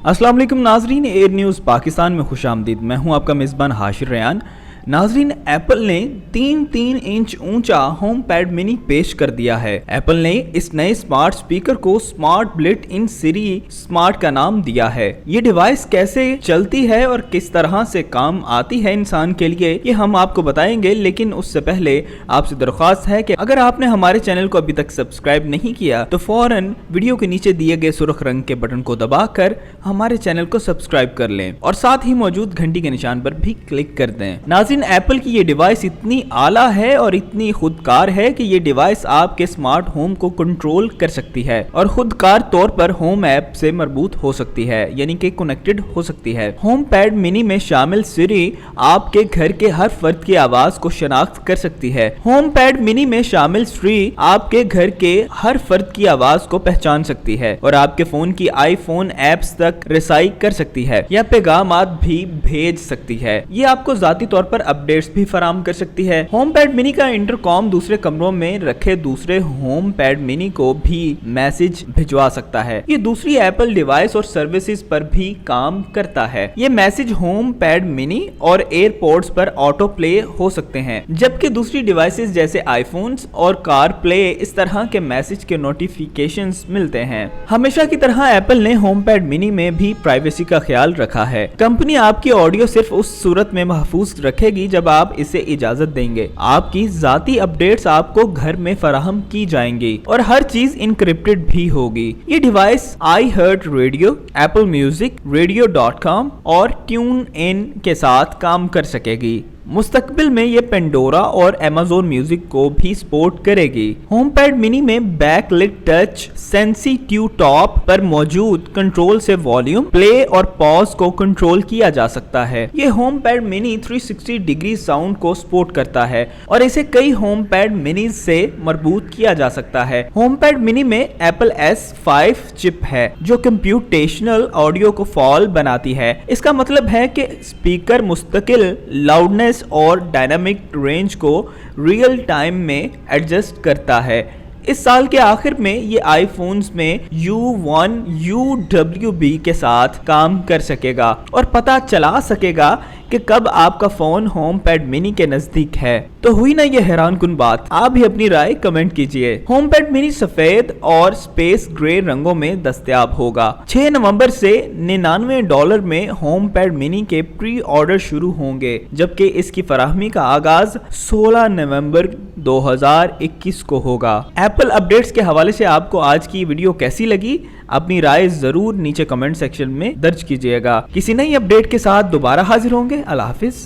अस्सलाम वालेकुम नाजरीन, एयर न्यूज़ पाकिस्तान में खुश आमदीद। मैं हूं आपका मेज़बान हाशिर रेयान। नाजरीन, एप्पल ने 3 इंच ऊंचा होम पैड मिनी पेश कर दिया है। एप्पल ने इस नए स्मार्ट स्पीकर को smart built in Siri smart का नाम दिया है। ये डिवाइस कैसे चलती है और किस तरह से काम आती है इंसान के लिए, ये हम आपको बताएंगे। लेकिन उससे पहले आपसे दरख्वास्त है कि अगर आपने हमारे चैनल को अभी तक सब्सक्राइब नहीं किया तो फौरन वीडियो के नीचे दिए गए सुर्ख रंग के बटन को दबाकर हमारे चैनल को सब्सक्राइब कर लें और साथ ही मौजूद घंटी के निशान पर भी क्लिक कर दें। एप्पल की ये डिवाइस इतनी आला है और इतनी खुदकार है कि ये डिवाइस आपके स्मार्ट होम को कंट्रोल कर सकती है और खुदकार तौर पर होम ऐप से मरबूत हो सकती है, यानी कि कनेक्टेड हो सकती है। होम पैड मिनी में शामिल सिरी आपके घर के हर फर्द की आवाज को शनाख्त कर सकती है। होम पैड मिनी में शामिल सिरी आपके घर के हर फर्द की आवाज को पहचान सकती है और आपके फोन की आईफोन ऐप्स तक रसाई कर सकती है या पैगामात भी भेज सकती है। ये आपको जाती तौर पर अपडेट्स भी फराम कर सकती है। होम पैड मिनी का इंटरकॉम दूसरे कमरों में रखे दूसरे होम पैड मिनी को भी मैसेज भिजवा सकता है। ये दूसरी एप्पल डिवाइस और सर्विसेज पर भी काम करता है। ये मैसेज होम पैड मिनी और एयरपोर्ट्स पर ऑटो प्ले हो सकते हैं, जबकि दूसरी डिवाइसेस जैसे आईफोन्स और कार प्ले इस तरह के मैसेज के नोटिफिकेशंस मिलते हैं। हमेशा की तरह एप्पल ने होम पैड मिनी में भी प्राइवेसी का ख्याल रखा है। कंपनी आपकी ऑडियो सिर्फ उस सूरत में महफूज रखेगी जब आप इसे इजाजत देंगे। आपकी जाती अपडेट्स आपको घर में फराहम की जाएंगी और हर चीज इनक्रिप्टेड भी होगी। ये device iHeart Radio, Apple Music, Radio.com और ट्यून इन के साथ काम कर सकेगी। मुस्तकबिल में ये पेंडोरा और Amazon म्यूजिक को भी सपोर्ट करेगी। होम पैड मिनी में बैकलिट टच सेंसिटिव टॉप पर मौजूद कंट्रोल से वॉल्यूम, प्ले और पॉज को कंट्रोल किया जा सकता है। ये home pad mini 360 degree sound को सपोर्ट करता है और इसे कई होम पैड मिनी से मरबूत किया जा सकता है। होम पैड मिनी में Apple S5 चिप है जो कंप्यूटेशनल ऑडियो को फॉल बनाती है। इसका मतलब है कि स्पीकर मुस्तकिल लाउडनेस और डायनामिक रेंज को रियल टाइम में एडजस्ट करता है। इस साल के आखिर में ये आईफोन्स में U1 UWB के साथ काम कर सकेगा और पता चला सकेगा कि कब आपका फोन होम पैड मिनी के नजदीक है। तो हुई ना ये हैरान कुन बात। आप भी अपनी राय कमेंट कीजिए। होम पैड मिनी सफेद और स्पेस ग्रे रंगों में दस्तयाब होगा। 6 नवंबर से $99 में होम पैड मिनी के प्री ऑर्डर शुरू होंगे, जबकि इसकी फराहमी का आगाज 16 नवंबर 2021 को होगा। एप्पल अपडेट्स के हवाले से आपको आज की वीडियो कैसी लगी? अपनी राय जरूर नीचे कमेंट सेक्शन में दर्ज कीजिएगा। किसी नई अपडेट के साथ दोबारा हाजिर होंगे। अल्लाह हाफिज।